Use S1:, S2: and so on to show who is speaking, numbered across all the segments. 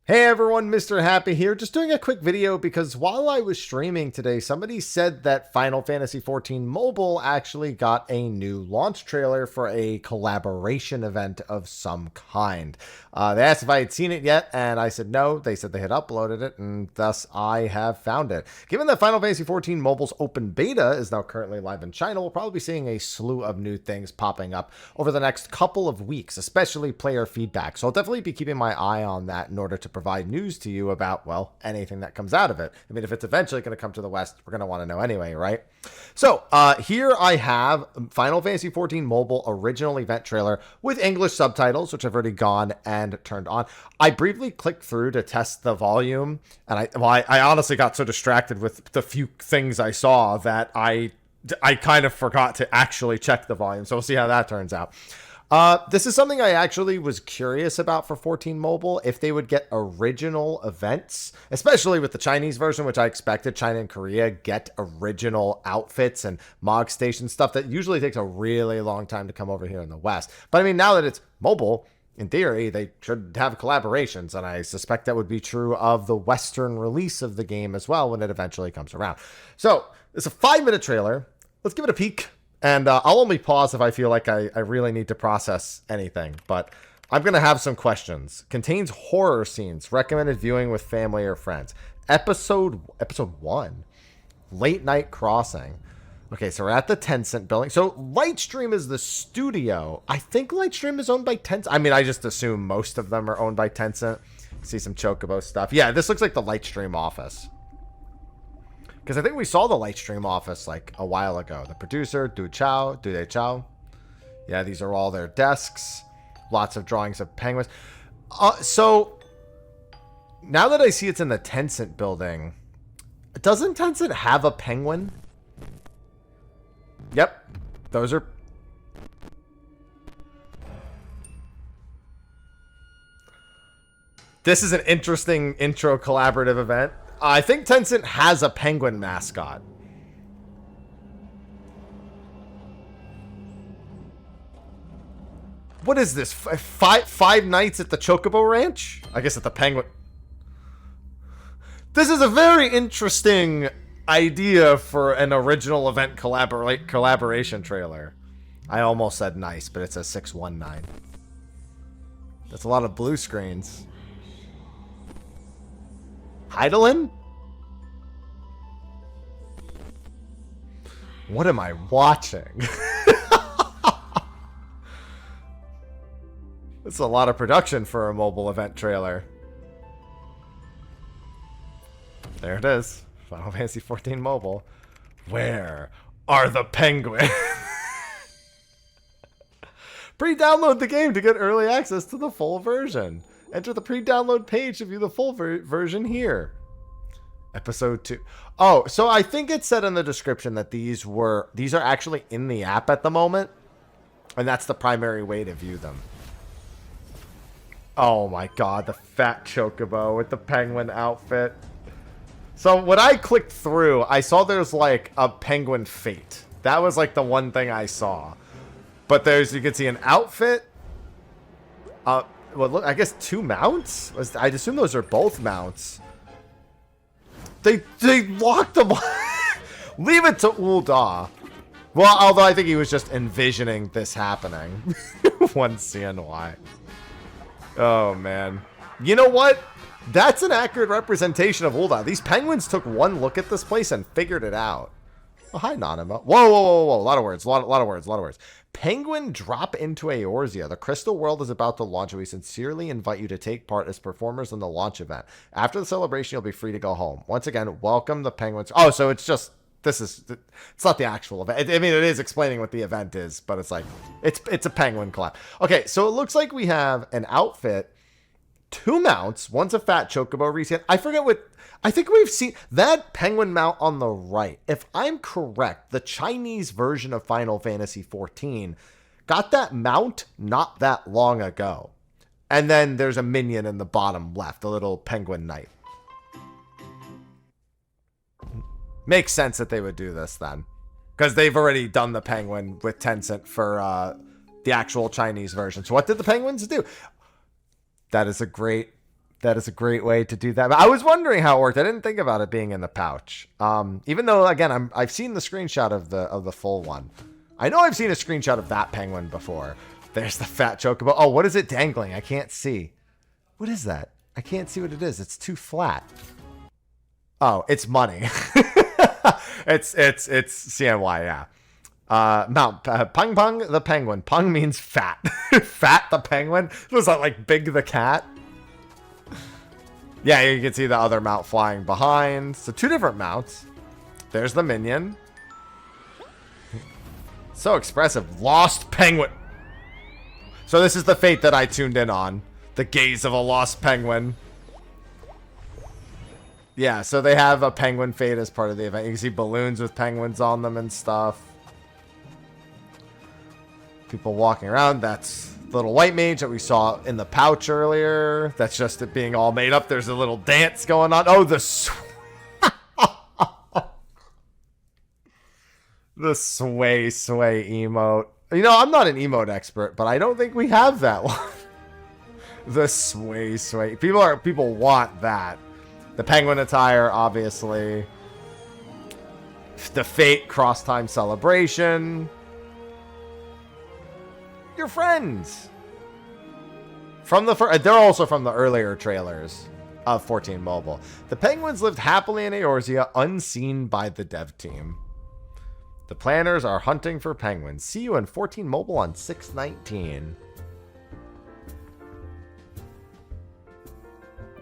S1: Hey everyone, Mr. Happy here. Just doing a quick video because while I was streaming today, somebody said that Final Fantasy XIV Mobile actually got a new launch trailer for a collaboration event of some kind. They asked if I had seen it yet, and I said no. They said they had uploaded it, and thus I have found it. Given that Final Fantasy XIV Mobile's open beta is now currently live in China, we'll probably be seeing a slew of new things popping up over the next couple of weeks, especially player feedback. So I'll definitely be keeping my eye on that in order to provide news to you about, well, anything that comes out of it. I mean, if it's eventually going to come to the West, we're going to want to know anyway, right? So here I have Final Fantasy XIV Mobile original event trailer with English subtitles, which I've already gone and turned on. I briefly clicked through to test the volume, and I honestly got so distracted with the few things I saw that I kind of forgot to actually check the volume. So we'll see how that turns out. This is something I actually was curious about for 14 Mobile, if they would get original events, especially with the Chinese version, which I expected. China and Korea get original outfits and MOG station stuff that usually takes a really long time to come over here in the West. But I mean, now that it's mobile, in theory, they should have collaborations, and I suspect that would be true of the Western release of the game as well when it eventually comes around. So it's a 5-minute trailer. Let's give it a peek. And I'll only pause if I feel like I really need to process anything. But I'm going to have some questions. Contains horror scenes. Recommended viewing with family or friends. Episode 1. Late Night Crossing. Okay, so we're at the Tencent building. So Lightstream is the studio. I think Lightstream is owned by Tencent. I mean, I just assume most of them are owned by Tencent. See some Chocobo stuff. Yeah, this looks like the Lightstream office. Because I think we saw the Lightstream office like a while ago. The producer, Du De Chao. Yeah, these are all their desks. Lots of drawings of penguins. So, now that I see it's in the Tencent building, doesn't Tencent have a penguin? Yep. Those are... This is an interesting intro collaborative event. I think Tencent has a penguin mascot. What is this? Five nights at the Chocobo Ranch? I guess at the Penguin. This is a very interesting idea for an original event collaboration trailer. I almost said nice, but it's a 619. That's a lot of blue screens. Heidelin? What am I watching? It's a lot of production for a mobile event trailer. There it is. Final Fantasy XIV Mobile. Where are the penguins? Pre-download the game to get early access to the full version. Enter the pre-download page to view the full version here. Episode 2. Oh, so I think it said in the description that these are actually in the app at the moment. And that's the primary way to view them. Oh my god, the fat Chocobo with the penguin outfit. So when I clicked through, I saw there's like a penguin fate. That was like the one thing I saw. But you can see an outfit. Well, look, I guess 2 mounts? I'd assume those are both mounts. They locked them. Leave it to Ulda. Well, although I think he was just envisioning this happening. One CNY. Oh, man. You know what? That's an accurate representation of Ulda. These penguins took one look at this place and figured it out. Oh, hi, Nanima. Whoa, whoa, whoa, whoa. A lot of words. A lot of words. A lot of words. Penguin drop into Eorzea. The Crystal World is about to launch, and we sincerely invite you to take part as performers in the launch event. After the celebration, you'll be free to go home. Once again, welcome the penguins. Oh, so it's just... It's not the actual event. I mean, it is explaining what the event is, but it's like... It's a penguin collab. Okay, so it looks like we have an outfit... 2 mounts. One's a fat Chocobo reskin. I forget what... I think we've seen that penguin mount on the right. If I'm correct, the Chinese version of Final Fantasy XIV got that mount not that long ago. And then there's a minion in the bottom left, a little penguin knight. Makes sense that they would do this then. Because they've already done the penguin with Tencent for the actual Chinese version. So what did the penguins do? That is a great That is a great way to do that. But I was wondering how it worked. I didn't think about it being in the pouch. Even though, again, I've seen the screenshot of the full one. I know I've seen a screenshot of that penguin before. There's the fat chocobo. Oh, what is it dangling? I can't see. What is that? I can't see what it is. It's too flat. Oh, it's money. it's CNY, yeah. Pung Pung the penguin. Pung means fat. Fat the penguin. Was that like Big the cat? Yeah, you can see the other mount flying behind. So 2 different mounts. There's the minion. So expressive. Lost penguin. So this is the fate that I tuned in on. The gaze of a lost penguin. Yeah, so they have a penguin fate as part of the event. You can see balloons with penguins on them and stuff. People walking around. That's the little white mage that we saw in the pouch earlier. That's just it being all made up. There's a little dance going on. Oh, the sway emote. You know, I'm not an emote expert, but I don't think we have that one. The sway. People want that. The penguin attire, obviously. The Fate cross-time celebration. Your friends. From the they're also from the earlier trailers of 14 Mobile. The penguins lived happily in Eorzea, unseen by the dev team. The planners are hunting for penguins. See you in 14 Mobile on 6/19.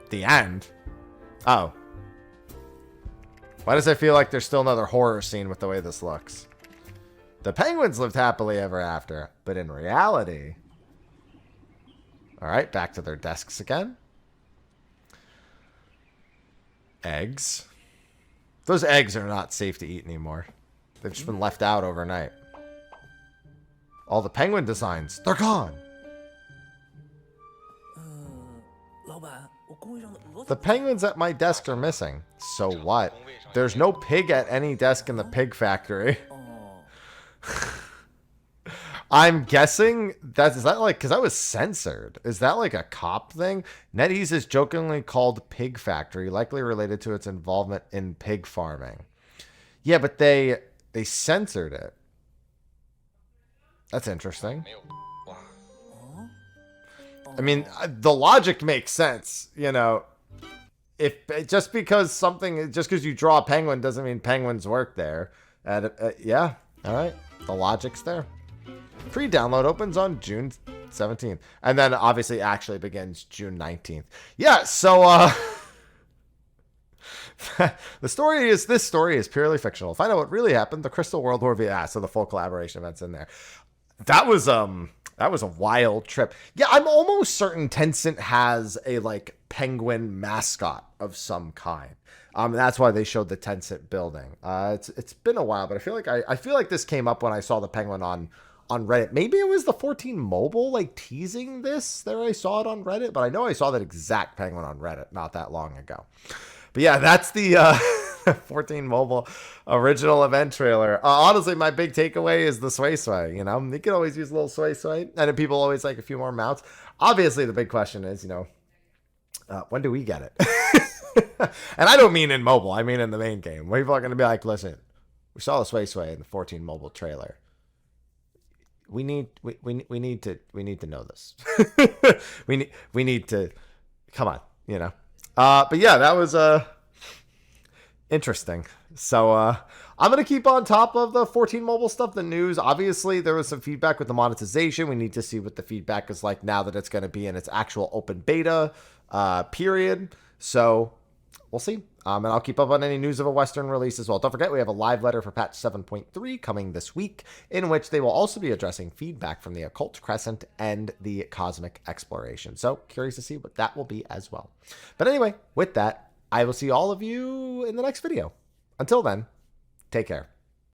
S1: The end. Oh. Why does it feel like there's still another horror scene with the way this looks? The penguins lived happily ever after, but in reality... Alright, back to their desks again. Eggs. Those eggs are not safe to eat anymore. They've just been left out overnight. All the penguin designs, they're gone. The penguins at my desk are missing. So what? There's no pig at any desk in the pig factory. I'm guessing is that like, because that was censored. Is that like a cop thing? NetEase is jokingly called Pig Factory, likely related to its involvement in pig farming. Yeah, but they censored it. That's interesting. I mean, the logic makes sense, you know. If just because you draw a penguin doesn't mean penguins work there. Yeah, all right. The logic's there. Pre-download opens on June 17th. And then obviously actually begins June 19th. Yeah, so this story is purely fictional. Find out what really happened. The Crystal World War V. So the full collaboration event's in there. That was a wild trip. Yeah, I'm almost certain Tencent has a like penguin mascot of some kind. That's why they showed the Tencent building. It's been a while, but I feel like this came up when I saw the penguin on Reddit. Maybe it was the 14 Mobile like teasing this. There I saw it on Reddit, but I know I saw that exact penguin on Reddit not that long ago. But yeah, that's the 14 Mobile original event trailer. Honestly, my big takeaway is the sway. You know, you can always use a little sway, and then people always like a few more mounts. Obviously, the big question is, you know, when do we get it? And I don't mean in mobile. I mean in the main game. People are going to be like, listen, we saw the sway in the 14 Mobile trailer. We need to know this. we need to come on, you know. But yeah, that was interesting. So I'm going to keep on top of the 14 Mobile stuff, the news. Obviously, there was some feedback with the monetization. We need to see what the feedback is like now that it's going to be in its actual open beta period. So we'll see. And I'll keep up on any news of a Western release as well. Don't forget, we have a live letter for patch 7.3 coming this week, in which they will also be addressing feedback from the Occult Crescent and the Cosmic Exploration. So curious to see what that will be as well. But anyway, with that, I will see all of you in the next video. Until then, take care.